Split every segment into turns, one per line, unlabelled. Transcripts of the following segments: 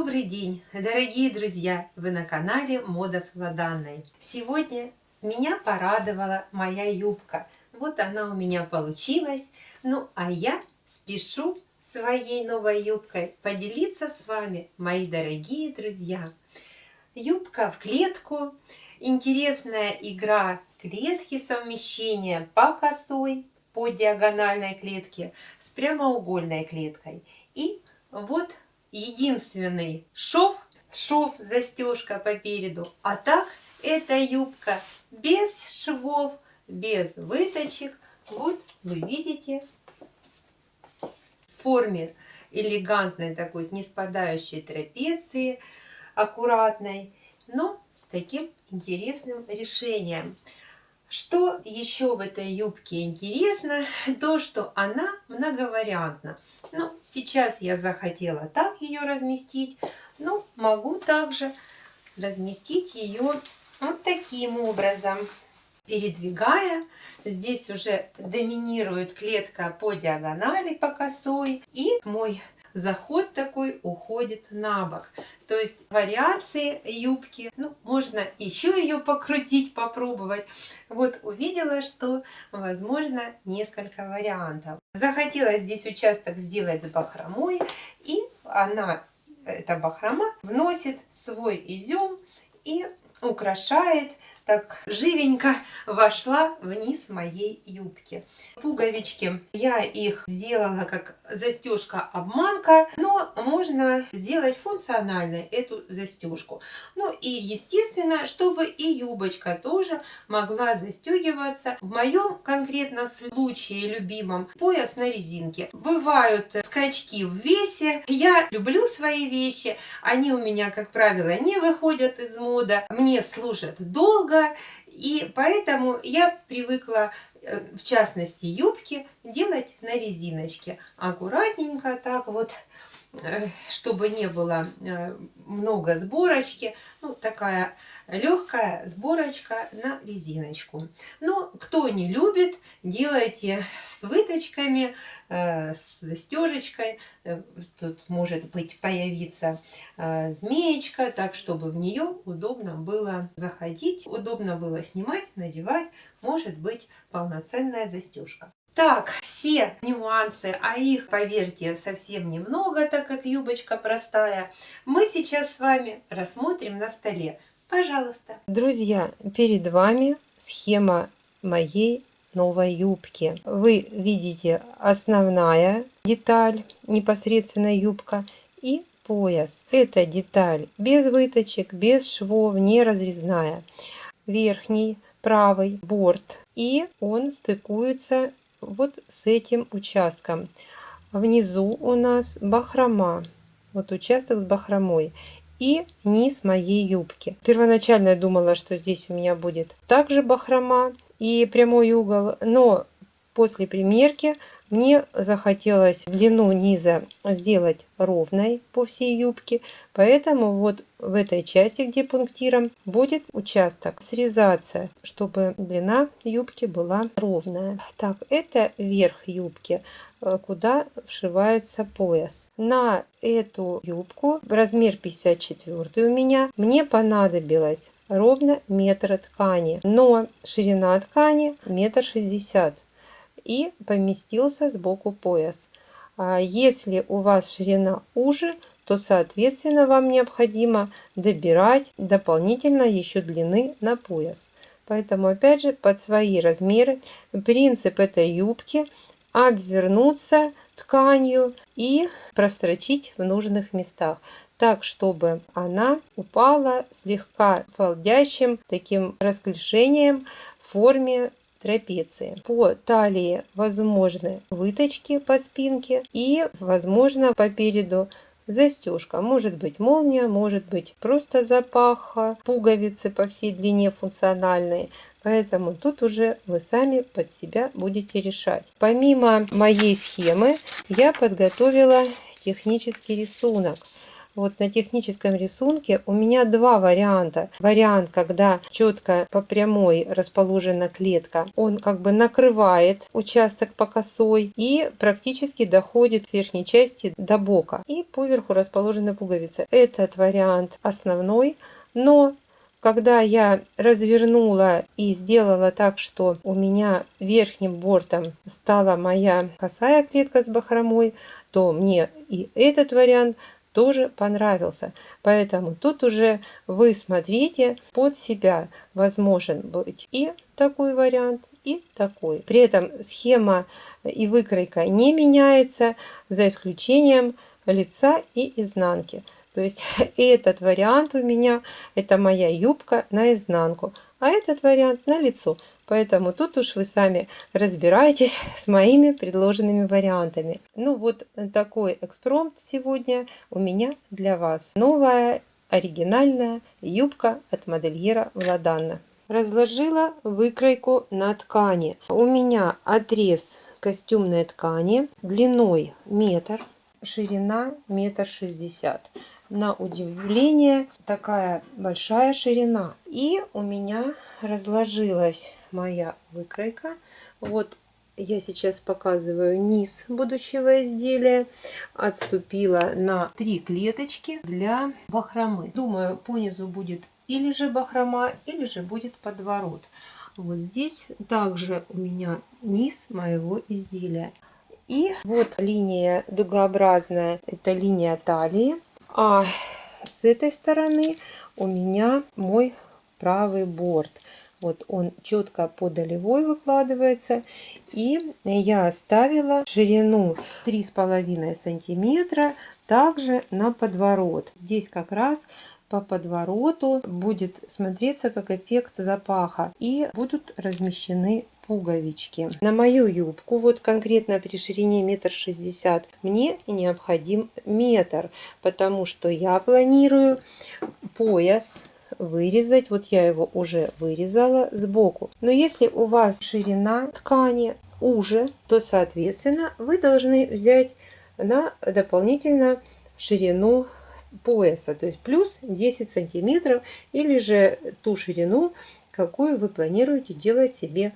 Добрый день, дорогие друзья! Вы на канале Мода с Владанной. Сегодня меня порадовала моя юбка. Вот она у меня получилась. Ну а я спешу своей новой юбкой поделиться с вами, мои дорогие друзья. Юбка в клетку. Интересная игра клетки, совмещение по косой, по диагональной клетке с прямоугольной клеткой. И вот единственный шов, застежка по переду. А так эта юбка без швов, без выточек. Вот вы видите, в форме элегантной такой, с неспадающей трапеции, аккуратной, но с таким интересным решением. Что еще в этой юбке интересно, то что она многовариантна. Ну, сейчас я захотела так ее разместить, но могу также разместить ее вот таким образом. Передвигая, здесь уже доминирует клетка по диагонали, по косой, и мой заход такой уходит на бок. То есть вариации юбки, ну, можно еще ее покрутить, попробовать. Вот увидела, что возможно несколько вариантов. Захотела здесь участок сделать с бахромой, и эта бахрома вносит свой изюм и украшает, так живенько вошла вниз моей юбки. Пуговички я их сделала как застежка-обманка, но можно сделать функциональной эту застежку. Ну и естественно, чтобы и юбочка тоже могла застегиваться. В моем конкретно случае любимом пояс на резинке. Бывают скачки в весе. Я люблю свои вещи, они у меня, как правило, не выходят из моды, мне служат долго. И поэтому я привыкла, в частности, юбки делать на резиночке. Аккуратненько так вот, чтобы не было много сборочки. Ну, такая легкая сборочка на резиночку. Но кто не любит, делайте с выточками, с застежечкой. Тут может быть появиться змеечка, так чтобы в нее удобно было заходить, удобно было снимать, надевать. Может быть полноценная застежка. Так, все нюансы, а их, поверьте, совсем немного, так как юбочка простая, мы сейчас с вами рассмотрим на столе. Пожалуйста. Друзья, перед вами схема моей новой юбки. Вы видите основная деталь, непосредственно юбка, и пояс. Эта деталь без выточек, без швов, не разрезная. Верхний правый борт, и он стыкуется вот с этим участком. Внизу у нас бахрома, вот участок с бахромой, и низ моей юбки. Первоначально я думала, что здесь у меня будет также бахрома и прямой угол, но после примерки мне захотелось длину низа сделать ровной по всей юбке, поэтому вот в этой части, где пунктиром, будет участок срезаться, чтобы длина юбки была ровная. Так, это верх юбки, куда вшивается пояс. На эту юбку размер 54 у меня, мне понадобилось ровно метр ткани, но ширина ткани 1,60 м. И поместился сбоку пояс. Если у вас ширина уже, то соответственно вам необходимо добирать дополнительно еще длины на пояс. Поэтому опять же под свои размеры принцип этой юбки обвернуться тканью и прострочить в нужных местах, так чтобы она упала слегка фалдящим таким расклешением в форме трапеции. По талии возможны выточки по спинке и возможно по переду застежка. Может быть молния, может быть просто запаха, пуговицы по всей длине функциональные. Поэтому тут уже вы сами под себя будете решать. Помимо моей схемы я подготовила технический рисунок. вот на техническом рисунке у меня два варианта. Вариант, когда четко по прямой расположена клетка, он как бы накрывает участок по косой и практически доходит в верхней части до бока. И поверху расположена пуговица. Этот вариант основной, но когда я развернула и сделала так, что у меня верхним бортом стала моя косая клетка с бахромой, то мне и этот вариант тоже понравился. Поэтому тут уже вы смотрите под себя. Возможен быть и такой вариант, и такой. При этом схема и выкройка не меняется, за исключением лица и изнанки. То есть этот вариант у меня, это моя юбка на изнанку, а этот вариант на лицо. Поэтому тут уж вы сами разбираетесь с моими предложенными вариантами. Ну вот такой экспромт сегодня у меня для вас. Новая оригинальная юбка от модельера Владанна. Разложила выкройку на ткани. У меня отрез костюмной ткани длиной метр, ширина 1,60 м. На удивление такая большая ширина. И у меня разложилась моя выкройка. Вот я сейчас показываю низ будущего изделия. Отступила на 3 клеточки для бахромы. Думаю, по низу будет или же бахрома, или же будет подворот. Вот здесь также у меня низ моего изделия. И вот линия дугообразная, это линия талии. А с этой стороны у меня мой правый борт. Вот он четко по долевой выкладывается. И я оставила ширину 3,5 сантиметра также на подворот. Здесь как раз по подвороту будет смотреться как эффект запаха. И будут размещены пуговички. На мою юбку, вот конкретно при ширине 1,60 м, мне необходим метр, потому что я планирую пояс вырезать. Вот я его уже вырезала сбоку. Но если у вас ширина ткани уже, то соответственно вы должны взять на дополнительно ширину пояса, то есть плюс 10 сантиметров, или же ту ширину, какую вы планируете делать себе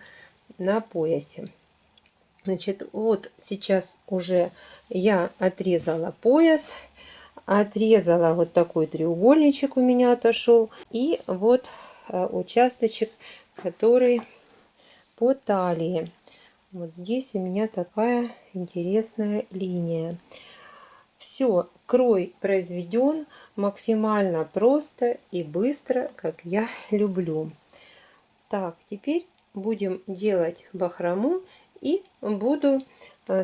на поясе. Значит, вот сейчас уже я отрезала пояс, отрезала вот такой треугольничек у меня отошел, и вот участочек, который по талии. Вот здесь у меня такая интересная линия. Все, крой произведен максимально просто и быстро, как я люблю. Так, теперь будем делать бахрому и буду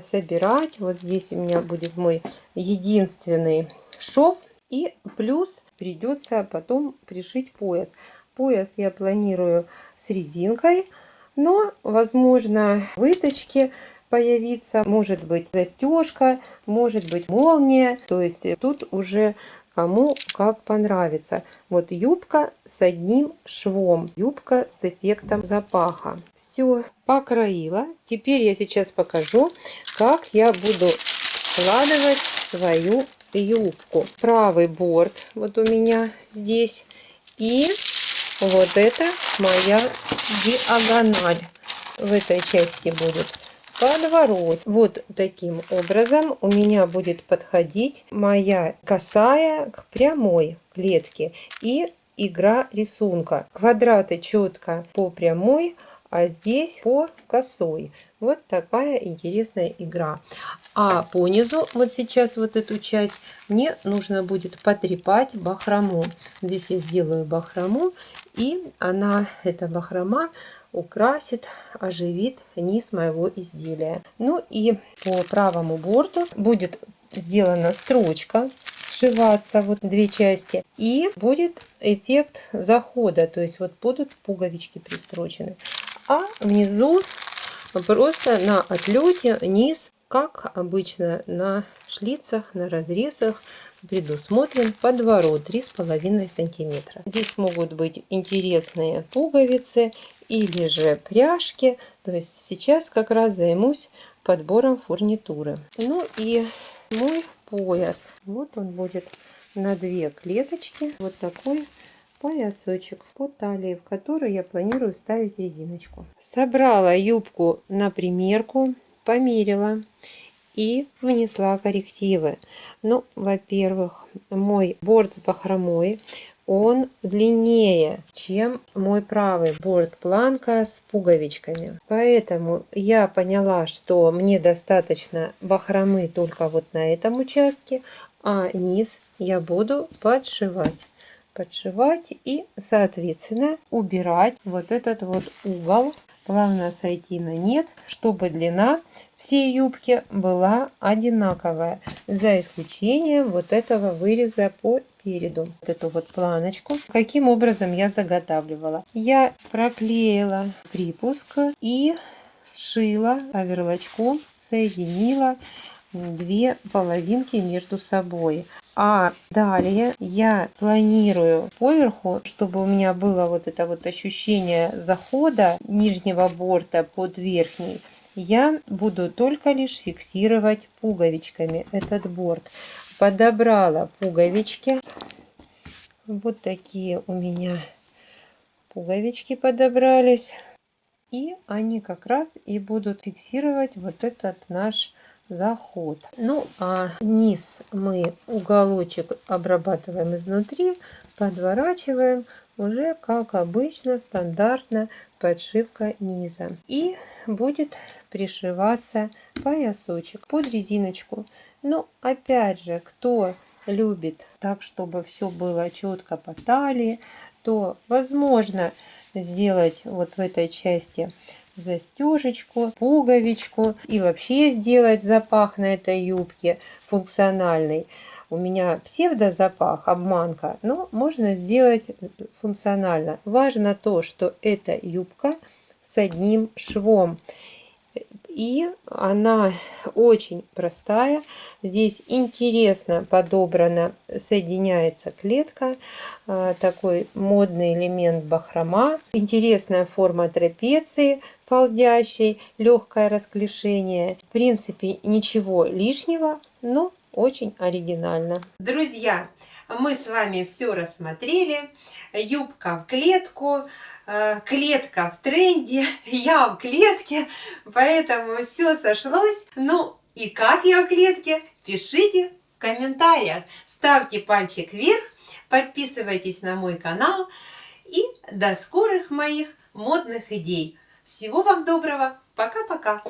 собирать. Вот здесь у меня будет мой единственный шов, и плюс придется потом пришить пояс. Пояс я планирую с резинкой, но возможно выточки появится, может быть застежка, может быть молния, то есть тут уже кому как понравится. Вот юбка с одним швом, юбка с эффектом запаха. Все покроила. Теперь я сейчас покажу, как я буду складывать свою юбку. Правый борт вот у меня здесь, и вот это моя диагональ. В этой части будет подворот. Вот таким образом у меня будет подходить моя косая к прямой клетке и игра рисунка. Квадраты четко по прямой, а здесь по косой. Вот такая интересная игра. А по низу, вот сейчас вот эту часть, мне нужно будет потрепать бахрому. Здесь я сделаю бахрому, и она, эта бахрома, украсит, оживит низ моего изделия. Ну и по правому борту будет сделана строчка, сшиваться вот две части, и будет эффект захода, то есть вот будут пуговички пристрочены, а внизу просто на отлете низ, как обычно на шлицах, на разрезах, предусмотрен подворот 3,5 сантиметра. Здесь могут быть интересные пуговицы или же пряжки. То есть сейчас как раз займусь подбором фурнитуры. Ну и мой пояс. Вот он будет на 2 клеточки вот такой поясочек по талии, в который я планирую вставить резиночку. Собрала юбку на примерку, померила и внесла коррективы. Ну, во-первых, мой борт с бахромой, он длиннее, чем мой правый борт планка с пуговичками. Поэтому я поняла, что мне достаточно бахромы только вот на этом участке, а низ я буду подшивать и, соответственно, убирать вот этот вот угол, плавно сойти на нет, чтобы длина всей юбки была одинаковая, за исключением вот этого выреза по переду. Вот эту вот планочку. Каким образом я заготавливала? Я проклеила припуск и сшила оверлочку, соединила 2 половинки между собой. А далее я планирую поверху, чтобы у меня было вот это вот ощущение захода нижнего борта под верхний, я буду только лишь фиксировать пуговичками этот борт. Подобрала пуговички. Вот такие у меня пуговички подобрались. И они как раз и будут фиксировать вот этот наш заход. Ну а низ мы уголочек обрабатываем изнутри, подворачиваем уже как обычно, стандартно подшивка низа. И будет пришиваться поясочек под резиночку. Но опять же, кто любит так, чтобы все было четко по талии, то возможно сделать вот в этой части застежечку, пуговичку и вообще сделать запах на этой юбке функциональный. У меня псевдозапах, обманка, но можно сделать функционально. Важно то, что эта юбка с одним швом. И она очень простая. Здесь интересно подобрана, соединяется клетка. Такой модный элемент бахрома. Интересная форма трапеции фалдящей, легкое расклешение. В принципе, ничего лишнего, но очень оригинально. Друзья, мы с вами все рассмотрели. Юбка в клетку. Клетка в тренде, я в клетке, поэтому все сошлось. Ну и как я в клетке, пишите в комментариях, ставьте пальчик вверх, подписывайтесь на мой канал и до скорых моих модных идей. Всего вам доброго, пока-пока!